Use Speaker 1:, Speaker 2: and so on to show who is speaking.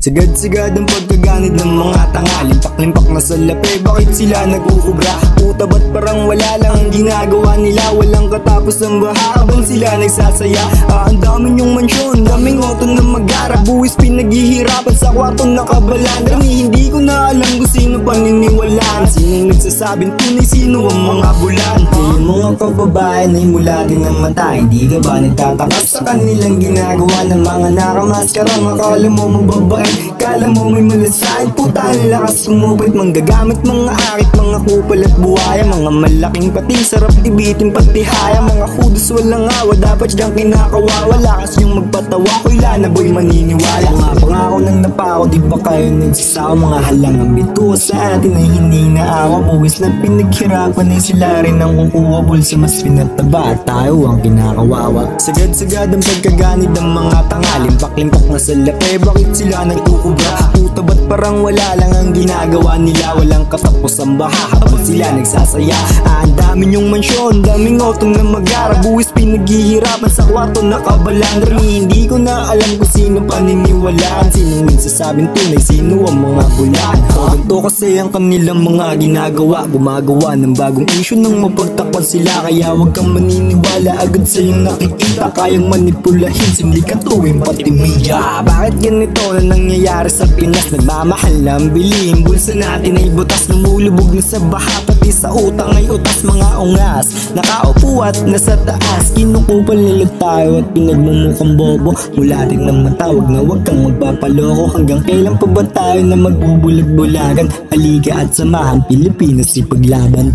Speaker 1: Sagad-sagad ang pagkaganid ng mga tanga. Limpak-limpak na salapi, bakit sila nagkukubra? Puta ba't parang wala lang ang ginagawa nila? Walang katapos ng baha habang sila nagsasaya. Ang dami niyong mansyon, daming auto na mag-ara. Buwis pinaghihirapan sa kwartong nakabalandra. Hindi ko na alam kung sino paniniwalaan. Sinong nagsasabing tunay, sino ang mga bulan? Yung mga kababayan ay mula din ng mata. Hindi ka ba nagtatakas sa kanilang ginagawa ng mga nakamaskarang? Akala mo mababait, kala mo may malasain. Puta ang lakas sumupit, manggagamit mga akit, mga kupal at buhaya. Mga malaking pati, sarap ibitin pati haya. Mga kudos walang awa, dapat siyang kinakawawa. Lakas yung magpatawa, kuila na boy maniniwala. Mga pangako ng napako, di ba kayo nagsasawa? Mga halangang bituo sa atin ay hindi naawa. Buwis na pinaghirapan ay sila rin ang kukuha. Bulsa mas pinataba at tayo ang kinakawawa. Sagad-sagad ang pagkaganid ng mga tanga. Limpak-limpak na salapi, bakit sila nagkukubra? Puta ba't parang wala lang ang ginagawa nila? Walang katapos ang baha habang sila nagsasaya. Ang dami niyong mansyon, daming auto na mag-ara. Buwis pinaghihirapan sa kwarto nakabalandra. Hindi ko na alam kung sino paniniwalaan. Sinong nagsasabing tunay, sino ang mga bulan? Ganto kasi ang kanilang mga ginagawa. Gumagawa ng bagong issue nang mapagtakpan sila. Kaya wag kang maniniwala agad sa iyong nakikita. Kayang manipulahin, sindikatuhin pati media. Bakit ganito na nangyayari sa Pinas? Nagmamahal na ang bilihin, bulsa natin ay butas. Lumulubog na sa baha, pati sa utang ay utas. Mga ungas, nakaupo at nasa taas. Kinukupal nilag tayo at pinagmumukhang bobo. Mula din ng matawag na wag kang magpapaloko. Hanggang kailan pa ba tayo na magbubulag-bulagan? Halika at samahan, Pilipinas ipaglaban.